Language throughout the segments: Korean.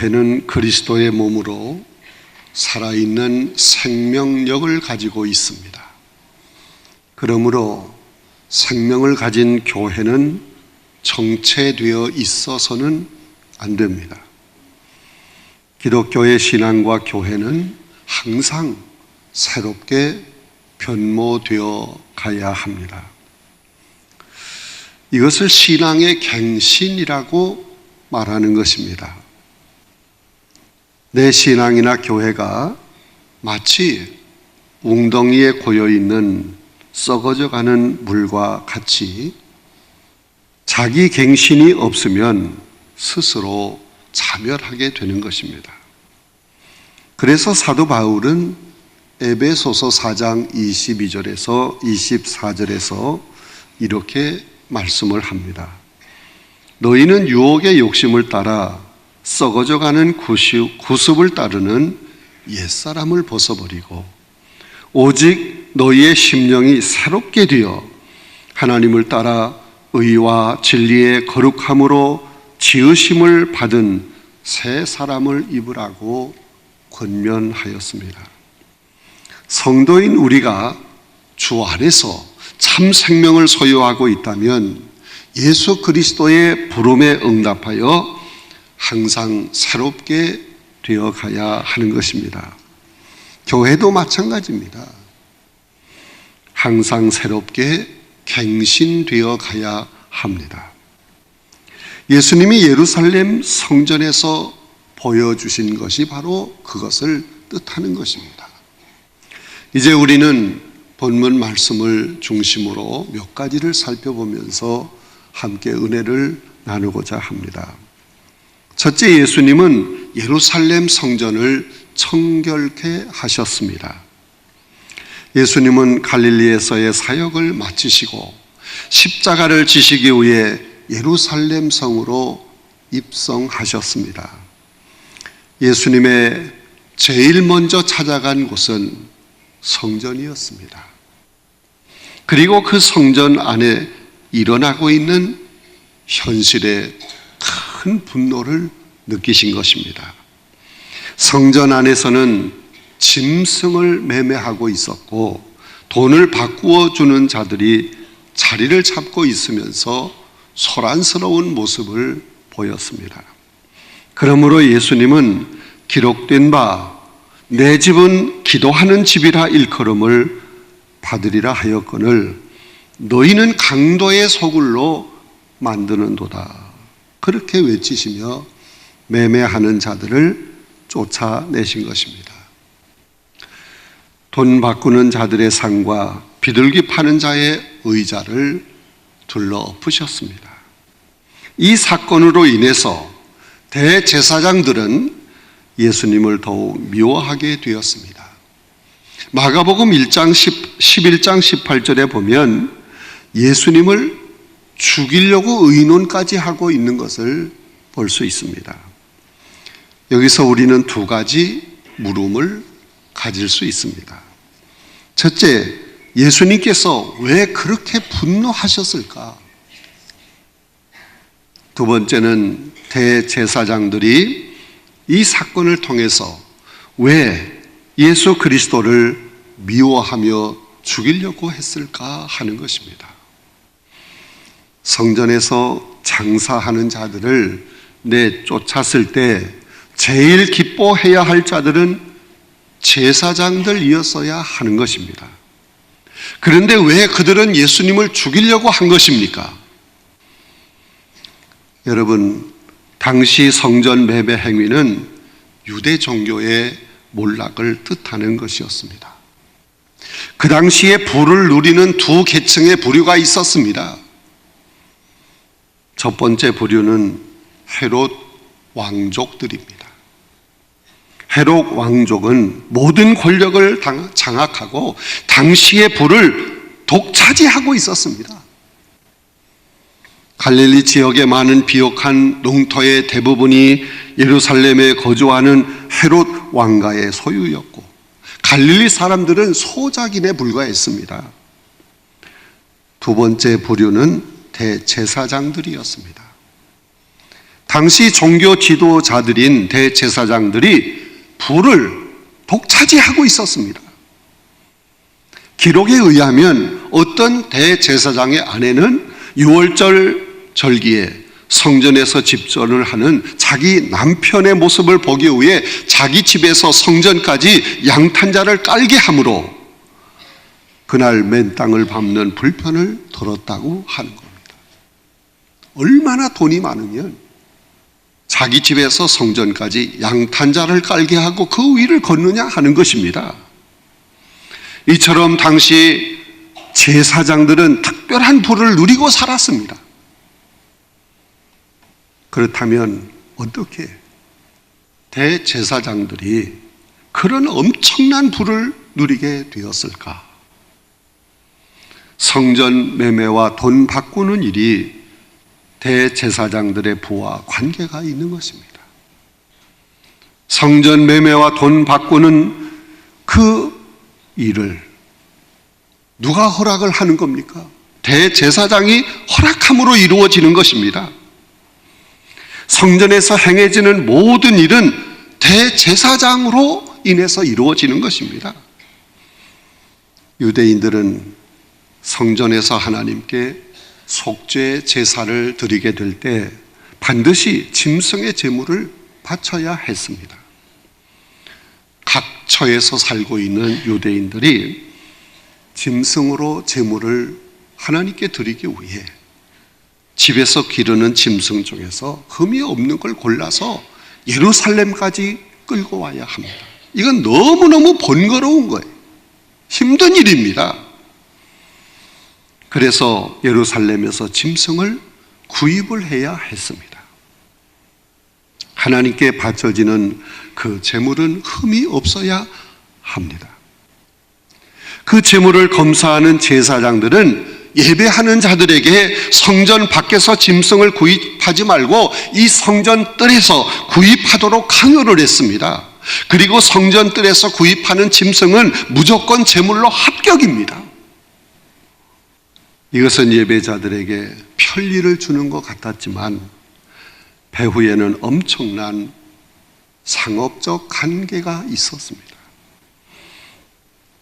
교회는 그리스도의 몸으로 살아있는 생명력을 가지고 있습니다. 그러므로 생명을 가진 교회는 정체되어 있어서는 안 됩니다. 기독교의 신앙과 교회는 항상 새롭게 변모되어 가야 합니다. 이것을 신앙의 갱신이라고 말하는 것입니다. 내 신앙이나 교회가 마치 웅덩이에 고여있는 썩어져가는 물과 같이 자기 갱신이 없으면 스스로 자멸하게 되는 것입니다. 그래서 사도 바울은 에베소서 4장 22절에서 24절에서 이렇게 말씀을 합니다. 너희는 유혹의 욕심을 따라 썩어져가는 구습을 따르는 옛사람을 벗어버리고 오직 너희의 심령이 새롭게 되어 하나님을 따라 의와 진리의 거룩함으로 지으심을 받은 새 사람을 입으라고 권면하였습니다. 성도인 우리가 주 안에서 참 생명을 소유하고 있다면 예수 그리스도의 부름에 응답하여 항상 새롭게 되어가야 하는 것입니다. 교회도 마찬가지입니다. 항상 새롭게 갱신되어 가야 합니다. 예수님이 예루살렘 성전에서 보여주신 것이 바로 그것을 뜻하는 것입니다. 이제 우리는 본문 말씀을 중심으로 몇 가지를 살펴보면서 함께 은혜를 나누고자 합니다. 첫째, 예수님은 예루살렘 성전을 청결케 하셨습니다. 예수님은 갈릴리에서의 사역을 마치시고 십자가를 지시기 위해 예루살렘 성으로 입성하셨습니다. 예수님의 제일 먼저 찾아간 곳은 성전이었습니다. 그리고 그 성전 안에 일어나고 있는 현실에 큰 분노를 느끼신 것입니다. 성전 안에서는 짐승을 매매하고 있었고 돈을 바꾸어 주는 자들이 자리를 잡고 있으면서 소란스러운 모습을 보였습니다. 그러므로 예수님은 기록된 바 내 집은 기도하는 집이라 일컬음을 받으리라 하였거늘 너희는 강도의 소굴로 만드는도다. 그렇게 외치시며 매매하는 자들을 쫓아내신 것입니다. 돈 바꾸는 자들의 상과 비둘기 파는 자의 의자를 둘러엎으셨습니다. 이 사건으로 인해서 대제사장들은 예수님을 더욱 미워하게 되었습니다. 마가복음 11장 18절에 보면 예수님을 죽이려고 의논까지 하고 있는 것을 볼 수 있습니다. 여기서 우리는 두 가지 물음을 가질 수 있습니다. 첫째, 예수님께서 왜 그렇게 분노하셨을까? 두 번째는 대제사장들이 이 사건을 통해서 왜 예수 그리스도를 미워하며 죽이려고 했을까 하는 것입니다. 성전에서 장사하는 자들을 내쫓았을 때 제일 기뻐해야 할 자들은 제사장들이었어야 하는 것입니다. 그런데 왜 그들은 예수님을 죽이려고 한 것입니까? 여러분, 당시 성전 매매 행위는 유대 종교의 몰락을 뜻하는 것이었습니다. 그 당시에 부를 누리는 두 계층의 부류가 있었습니다. 첫 번째 부류는 헤롯 왕족들입니다. 헤롯 왕족은 모든 권력을 장악하고 당시의 부를 독차지하고 있었습니다. 갈릴리 지역의 많은 비옥한 농토의 대부분이 예루살렘에 거주하는 헤롯 왕가의 소유였고 갈릴리 사람들은 소작인에 불과했습니다. 두 번째 부류는 대제사장들이었습니다. 당시 종교 지도자들인 대제사장들이 불을 독차지하고 있었습니다. 기록에 의하면 어떤 대제사장의 아내는 6월절 절기에 성전에서 집전을 하는 자기 남편의 모습을 보기 위해 자기 집에서 성전까지 양탄자를 깔게 하므로 그날 맨 땅을 밟는 불편을 들었다고 하는 겁니다. 얼마나 돈이 많으면 자기 집에서 성전까지 양탄자를 깔게 하고 그 위를 걷느냐 하는 것입니다. 이처럼 당시 제사장들은 특별한 부를 누리고 살았습니다. 그렇다면 어떻게 대제사장들이 그런 엄청난 부를 누리게 되었을까? 성전 매매와 돈 바꾸는 일이 대제사장들의 부와 관계가 있는 것입니다. 성전 매매와 돈 바꾸는 그 일을 누가 허락을 하는 겁니까? 대제사장이 허락함으로 이루어지는 것입니다. 성전에서 행해지는 모든 일은 대제사장으로 인해서 이루어지는 것입니다. 유대인들은 성전에서 하나님께 속죄 제사를 드리게 될 때 반드시 짐승의 제물을 바쳐야 했습니다. 각 처에서 살고 있는 유대인들이 짐승으로 제물을 하나님께 드리기 위해 집에서 기르는 짐승 중에서 흠이 없는 걸 골라서 예루살렘까지 끌고 와야 합니다. 이건 너무너무 번거로운 거예요. 힘든 일입니다. 그래서 예루살렘에서 짐승을 구입을 해야 했습니다. 하나님께 바쳐지는 그 제물은 흠이 없어야 합니다. 그 제물을 검사하는 제사장들은 예배하는 자들에게 성전 밖에서 짐승을 구입하지 말고 이 성전 뜰에서 구입하도록 강요를 했습니다. 그리고 성전 뜰에서 구입하는 짐승은 무조건 제물로 합격입니다. 이것은 예배자들에게 편리를 주는 것 같았지만 배후에는 엄청난 상업적 관계가 있었습니다.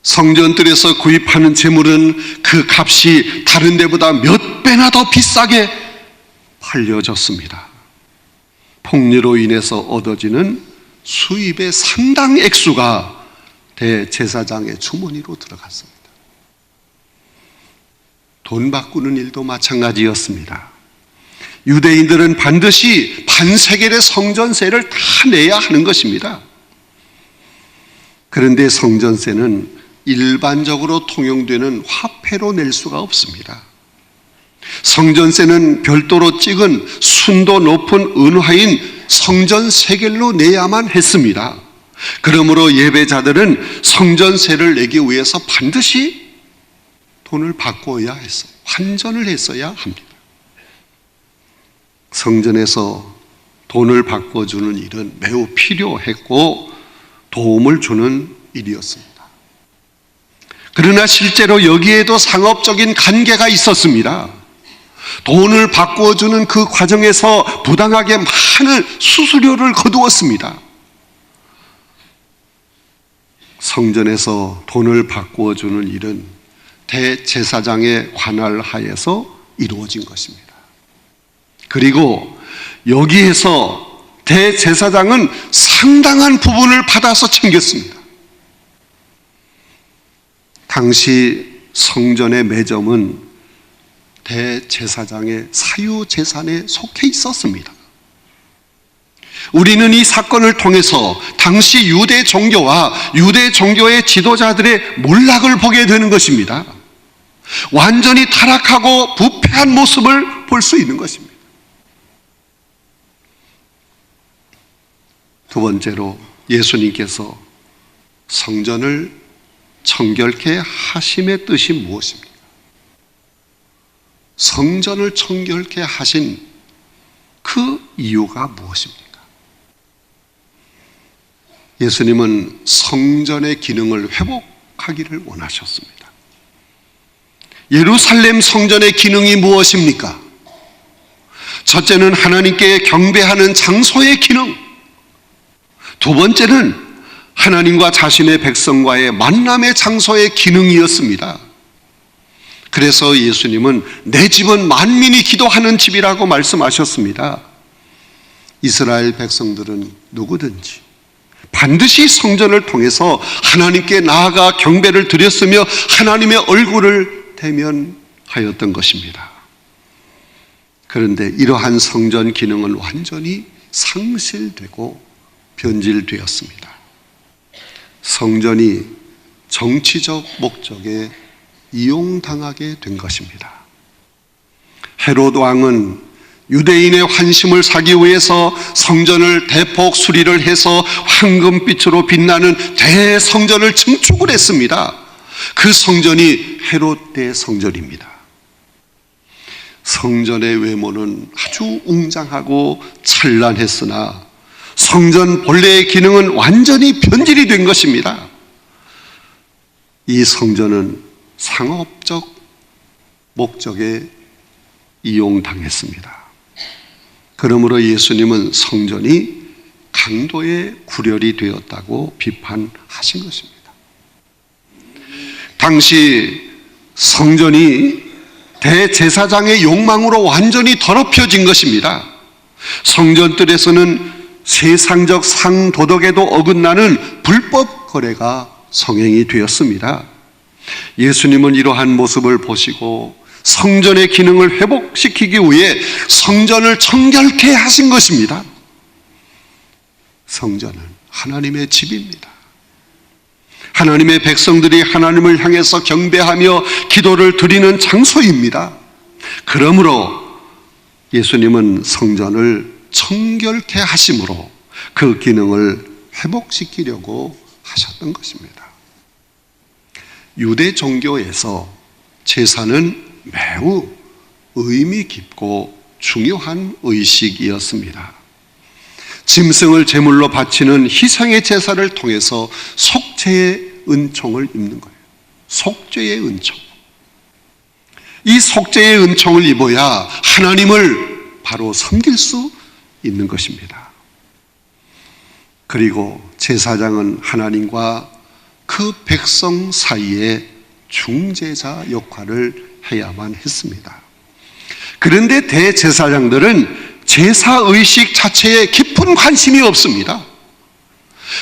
성전뜰에서 구입하는 제물은 그 값이 다른 데보다 몇 배나 더 비싸게 팔려졌습니다. 폭리로 인해서 얻어지는 수입의 상당 액수가 대제사장의 주머니로 들어갔습니다. 돈 바꾸는 일도 마찬가지였습니다. 유대인들은 반드시 반세겔의 성전세를 다 내야 하는 것입니다. 그런데 성전세는 일반적으로 통용되는 화폐로 낼 수가 없습니다. 성전세는 별도로 찍은 순도 높은 은화인 성전세겔로 내야만 했습니다. 그러므로 예배자들은 성전세를 내기 위해서 반드시 돈을 바꿔야 했어요. 환전을 했어야 합니다. 성전에서 돈을 바꿔주는 일은 매우 필요했고 도움을 주는 일이었습니다. 그러나 실제로 여기에도 상업적인 관계가 있었습니다. 돈을 바꿔주는 그 과정에서 부당하게 많은 수수료를 거두었습니다. 성전에서 돈을 바꿔주는 일은 대제사장의 관할 하에서 이루어진 것입니다. 그리고 여기에서 대제사장은 상당한 부분을 받아서 챙겼습니다. 당시 성전의 매점은 대제사장의 사유재산에 속해 있었습니다. 우리는 이 사건을 통해서 당시 유대 종교와 유대 종교의 지도자들의 몰락을 보게 되는 것입니다. 완전히 타락하고 부패한 모습을 볼 수 있는 것입니다. 두 번째로 예수님께서 성전을 청결케 하심의 뜻이 무엇입니까? 성전을 청결케 하신 그 이유가 무엇입니까? 예수님은 성전의 기능을 회복하기를 원하셨습니다. 예루살렘 성전의 기능이 무엇입니까? 첫째는 하나님께 경배하는 장소의 기능, 두 번째는 하나님과 자신의 백성과의 만남의 장소의 기능이었습니다. 그래서 예수님은 내 집은 만민이 기도하는 집이라고 말씀하셨습니다. 이스라엘 백성들은 누구든지 반드시 성전을 통해서 하나님께 나아가 경배를 드렸으며 하나님의 얼굴을 대면하였던 것입니다. 그런데 이러한 성전 기능은 완전히 상실되고 변질되었습니다. 성전이 정치적 목적에 이용당하게 된 것입니다. 헤롯 왕은 유대인의 환심을 사기 위해서 성전을 대폭 수리를 해서 황금빛으로 빛나는 대성전을 증축을 했습니다. 그 성전이 헤롯 대성전입니다. 성전의 외모는 아주 웅장하고 찬란했으나 성전 본래의 기능은 완전히 변질이 된 것입니다. 이 성전은 상업적 목적에 이용당했습니다. 그러므로 예수님은 성전이 강도의 구렬이 되었다고 비판하신 것입니다. 당시 성전이 대제사장의 욕망으로 완전히 더럽혀진 것입니다. 성전들에서는 세상적 상도덕에도 어긋나는 불법 거래가 성행이 되었습니다. 예수님은 이러한 모습을 보시고 성전의 기능을 회복시키기 위해 성전을 청결케 하신 것입니다. 성전은 하나님의 집입니다. 하나님의 백성들이 하나님을 향해서 경배하며 기도를 드리는 장소입니다. 그러므로 예수님은 성전을 청결케 하심으로 그 기능을 회복시키려고 하셨던 것입니다. 유대 종교에서 제사는 매우 의미 깊고 중요한 의식이었습니다. 짐승을 제물로 바치는 희생의 제사를 통해서 속죄의 은총을 입는 거예요. 속죄의 은총. 이 속죄의 은총을 입어야 하나님을 바로 섬길 수 있는 것입니다. 그리고 제사장은 하나님과 그 백성 사이에 중재자 역할을 해야만 했습니다. 그런데 대제사장들은 제사의식 자체에 깊은 관심이 없습니다.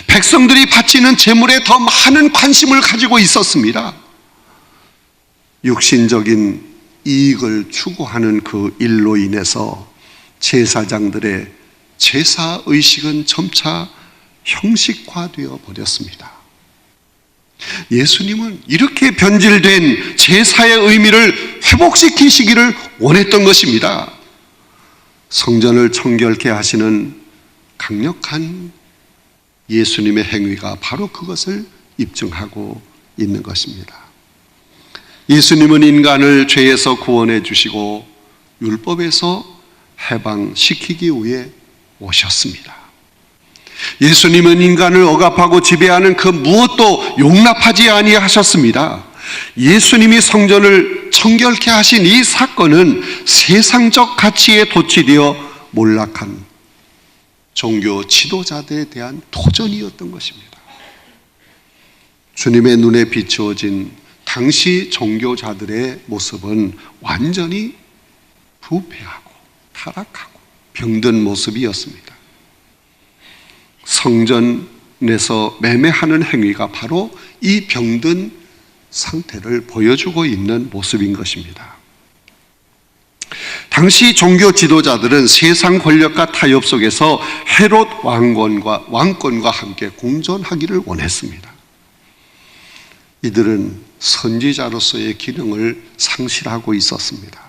백성들이 바치는 제물에 더 많은 관심을 가지고 있었습니다. 육신적인 이익을 추구하는 그 일로 인해서 제사장들의 제사의식은 점차 형식화되어 버렸습니다. 예수님은 이렇게 변질된 제사의 의미를 회복시키시기를 원했던 것입니다. 성전을 청결케 하시는 강력한 예수님의 행위가 바로 그것을 입증하고 있는 것입니다. 예수님은 인간을 죄에서 구원해 주시고 율법에서 해방시키기 위해 오셨습니다. 예수님은 인간을 억압하고 지배하는 그 무엇도 용납하지 아니하셨습니다. 예수님이 성전을 청결케 하신 이 사건은 세상적 가치에 도취되어 몰락한 종교 지도자들에 대한 도전이었던 것입니다. 주님의 눈에 비추어진 당시 종교자들의 모습은 완전히 부패하고 타락하고 병든 모습이었습니다. 성전에서 매매하는 행위가 바로 이 병든 상태를 보여주고 있는 모습인 것입니다. 당시 종교 지도자들은 세상 권력과 타협 속에서 헤롯 왕권과 함께 공존하기를 원했습니다. 이들은 선지자로서의 기능을 상실하고 있었습니다.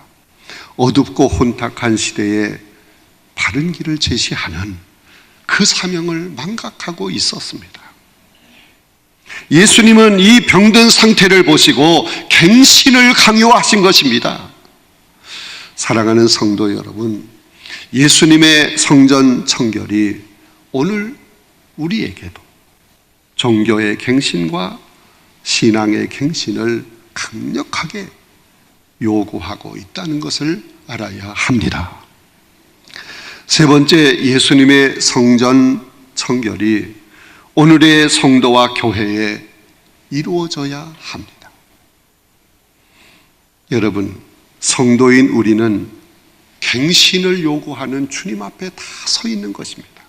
어둡고 혼탁한 시대에 바른 길을 제시하는 그 사명을 망각하고 있었습니다. 예수님은 이 병든 상태를 보시고 갱신을 강요하신 것입니다. 사랑하는 성도 여러분, 예수님의 성전 청결이 오늘 우리에게도 종교의 갱신과 신앙의 갱신을 강력하게 요구하고 있다는 것을 알아야 합니다. 세 번째, 예수님의 성전 청결이 오늘의 성도와 교회에 이루어져야 합니다. 여러분, 성도인 우리는 갱신을 요구하는 주님 앞에 다 서 있는 것입니다.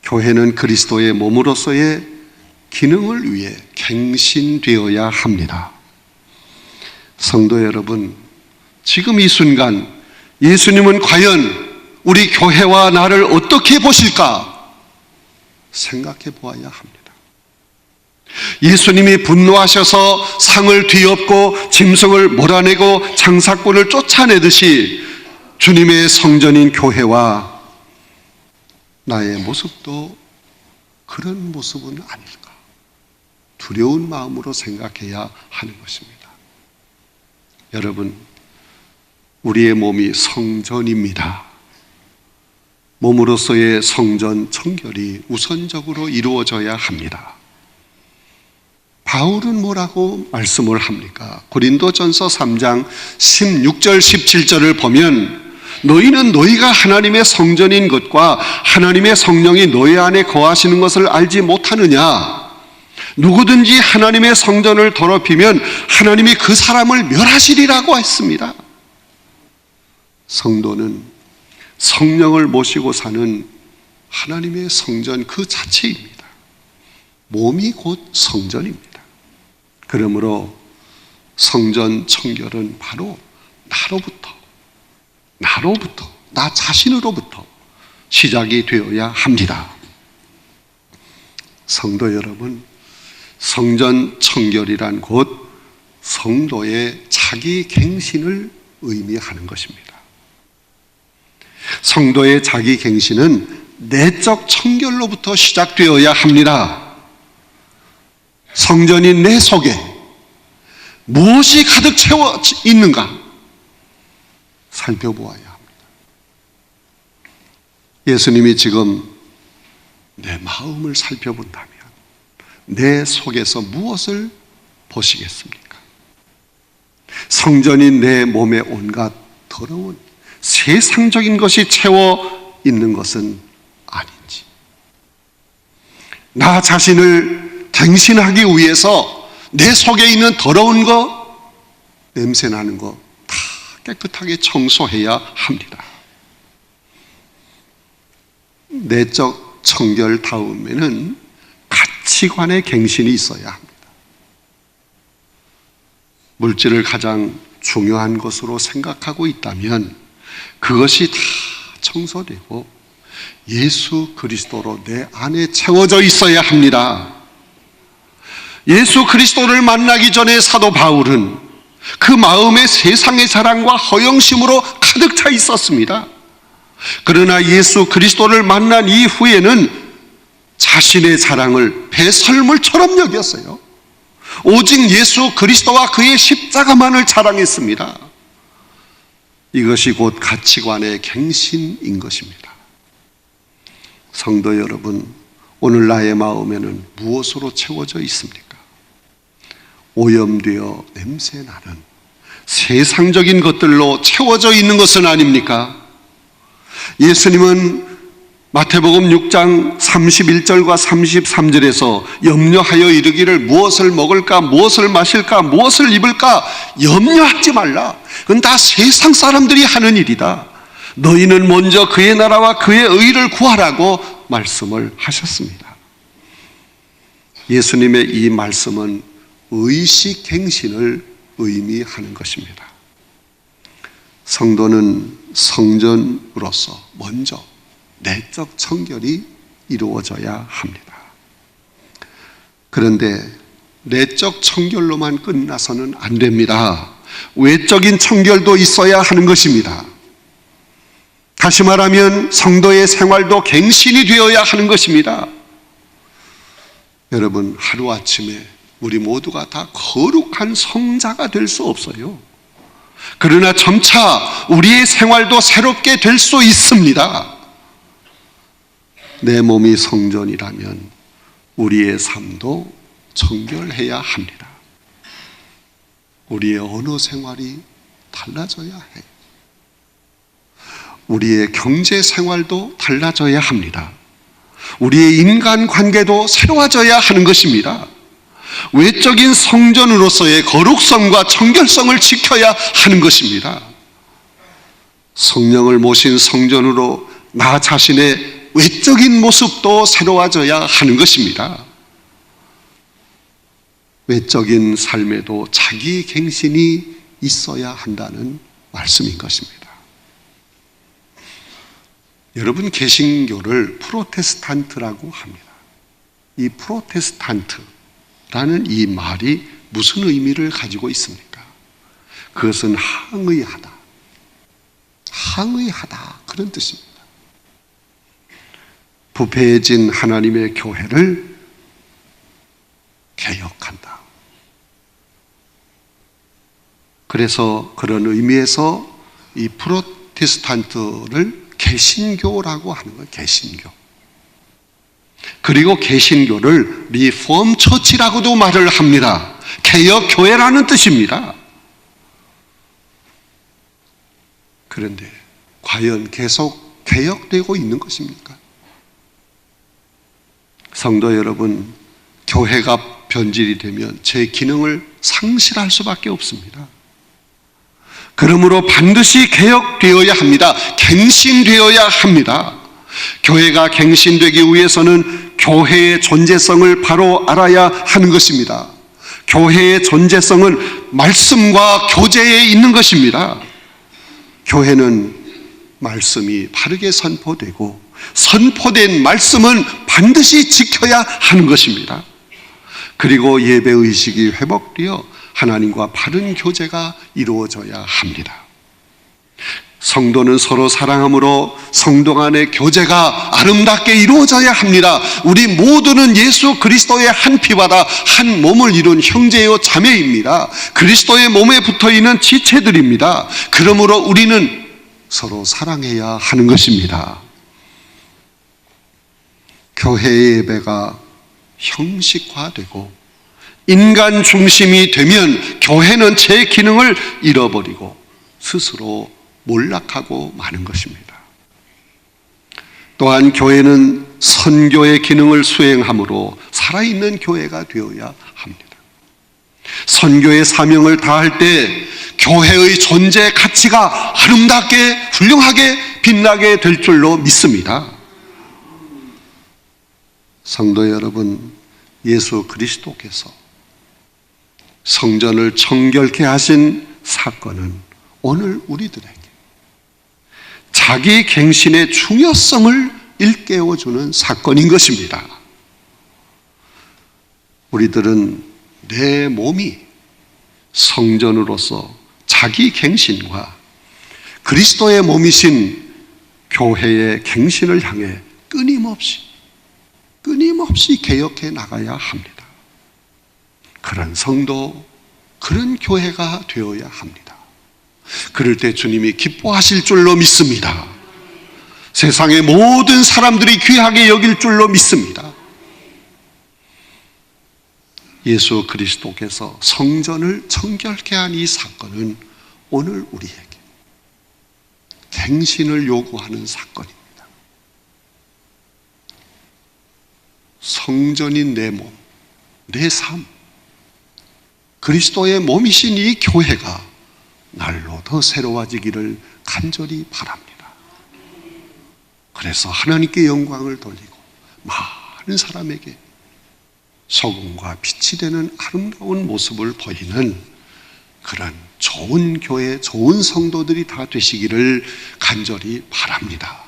교회는 그리스도의 몸으로서의 기능을 위해 갱신되어야 합니다. 성도 여러분, 지금 이 순간 예수님은 과연 우리 교회와 나를 어떻게 보실까 생각해 보아야 합니다. 예수님이 분노하셔서 상을 뒤엎고 짐승을 몰아내고 장사꾼을 쫓아내듯이 주님의 성전인 교회와 나의 모습도 그런 모습은 아닐까, 두려운 마음으로 생각해야 하는 것입니다. 여러분, 우리의 몸이 성전입니다. 몸으로서의 성전 청결이 우선적으로 이루어져야 합니다. 바울은 뭐라고 말씀을 합니까? 고린도전서 3장 16절 17절을 보면 너희는 너희가 하나님의 성전인 것과 하나님의 성령이 너희 안에 거하시는 것을 알지 못하느냐? 누구든지 하나님의 성전을 더럽히면 하나님이 그 사람을 멸하시리라고 했습니다. 성도는 성령을 모시고 사는 하나님의 성전 그 자체입니다. 몸이 곧 성전입니다. 그러므로 성전 청결은 바로 나로부터, 나 자신으로부터 시작이 되어야 합니다. 성도 여러분, 성전 청결이란 곧 성도의 자기 갱신을 의미하는 것입니다. 성도의 자기 갱신은 내적 청결로부터 시작되어야 합니다. 성전인 내 속에 무엇이 가득 채워 있는가 살펴보아야 합니다. 예수님이 지금 내 마음을 살펴본다면 내 속에서 무엇을 보시겠습니까? 성전인 내 몸에 온갖 더러운 세상적인 것이 채워 있는 것은 아닌지, 나 자신을 갱신하기 위해서 내 속에 있는 더러운 것, 냄새나는 것 다 깨끗하게 청소해야 합니다. 내적 청결 다음에는 가치관의 갱신이 있어야 합니다. 물질을 가장 중요한 것으로 생각하고 있다면 그것이 다 청소되고 예수 그리스도로 내 안에 채워져 있어야 합니다. 예수 그리스도를 만나기 전에 사도 바울은 그 마음에 세상의 자랑과 허영심으로 가득 차 있었습니다. 그러나 예수 그리스도를 만난 이후에는 자신의 자랑을 배설물처럼 여겼어요. 오직 예수 그리스도와 그의 십자가만을 자랑했습니다. 이것이 곧 가치관의 갱신인 것입니다. 성도 여러분, 오늘 나의 마음에는 무엇으로 채워져 있습니까? 오염되어 냄새나는 세상적인 것들로 채워져 있는 것은 아닙니까? 예수님은 마태복음 6장 31절과 33절에서 염려하여 이르기를 무엇을 먹을까, 무엇을 마실까, 무엇을 입을까 염려하지 말라. 그건 다 세상 사람들이 하는 일이다. 너희는 먼저 그의 나라와 그의 의를 구하라고 말씀을 하셨습니다. 예수님의 이 말씀은 의식갱신을 의미하는 것입니다. 성도는 성전으로서 먼저 내적 청결이 이루어져야 합니다. 그런데 내적 청결로만 끝나서는 안 됩니다. 외적인 청결도 있어야 하는 것입니다. 다시 말하면 성도의 생활도 갱신이 되어야 하는 것입니다. 여러분, 하루아침에 우리 모두가 다 거룩한 성자가 될 수 없어요. 그러나 점차 우리의 생활도 새롭게 될 수 있습니다. 내 몸이 성전이라면 우리의 삶도 청결해야 합니다. 우리의 언어 생활이 달라져야 해요. 우리의 경제 생활도 달라져야 합니다. 우리의 인간 관계도 새로워져야 하는 것입니다. 외적인 성전으로서의 거룩성과 청결성을 지켜야 하는 것입니다. 성령을 모신 성전으로 나 자신의 외적인 모습도 새로워져야 하는 것입니다. 외적인 삶에도 자기 갱신이 있어야 한다는 말씀인 것입니다. 여러분, 개신교를 프로테스탄트라고 합니다. 이 프로테스탄트라는 이 말이 무슨 의미를 가지고 있습니까? 그것은 항의하다, 그런 뜻입니다. 부패해진 하나님의 교회를 개혁한다. 그래서 그런 의미에서 이 프로테스탄트를 개신교라고 하는 거예요. 개신교. 그리고 개신교를 리폼 처치라고도 말을 합니다. 개혁교회라는 뜻입니다. 그런데 과연 계속 개혁되고 있는 것입니까? 성도 여러분, 교회가 변질이 되면 제 기능을 상실할 수밖에 없습니다. 그러므로 반드시 개혁되어야 합니다. 갱신되어야 합니다. 교회가 갱신되기 위해서는 교회의 존재성을 바로 알아야 하는 것입니다. 교회의 존재성은 말씀과 교제에 있는 것입니다. 교회는 말씀이 바르게 선포되고 선포된 말씀은 반드시 지켜야 하는 것입니다. 그리고 예배의식이 회복되어 하나님과 바른 교제가 이루어져야 합니다. 성도는 서로 사랑함으로 성도 간의 교제가 아름답게 이루어져야 합니다. 우리 모두는 예수 그리스도의 한 피바다 한 몸을 이룬 형제요 자매입니다. 그리스도의 몸에 붙어있는 지체들입니다. 그러므로 우리는 서로 사랑해야 하는 것입니다. 교회의 예배가 형식화되고 인간 중심이 되면 교회는 제 기능을 잃어버리고 스스로 몰락하고 마는 것입니다. 또한 교회는 선교의 기능을 수행함으로 살아있는 교회가 되어야 합니다. 선교의 사명을 다할 때 교회의 존재 가치가 아름답게 훌륭하게 빛나게 될 줄로 믿습니다. 성도 여러분, 예수 그리스도께서 성전을 청결케 하신 사건은 오늘 우리들에게 자기 갱신의 중요성을 일깨워주는 사건인 것입니다. 우리들은 내 몸이 성전으로서 자기 갱신과 그리스도의 몸이신 교회의 갱신을 향해 끊임없이 개혁해 나가야 합니다. 그런 성도, 그런 교회가 되어야 합니다. 그럴 때 주님이 기뻐하실 줄로 믿습니다. 세상의 모든 사람들이 귀하게 여길 줄로 믿습니다. 예수 그리스도께서 성전을 청결케 한 이 사건은 오늘 우리에게 갱신을 요구하는 사건입니다. 성전인 내 몸, 내 삶, 그리스도의 몸이신 이 교회가 날로 더 새로워지기를 간절히 바랍니다. 그래서 하나님께 영광을 돌리고 많은 사람에게 소금과 빛이 되는 아름다운 모습을 보이는 그런 좋은 교회, 좋은 성도들이 다 되시기를 간절히 바랍니다.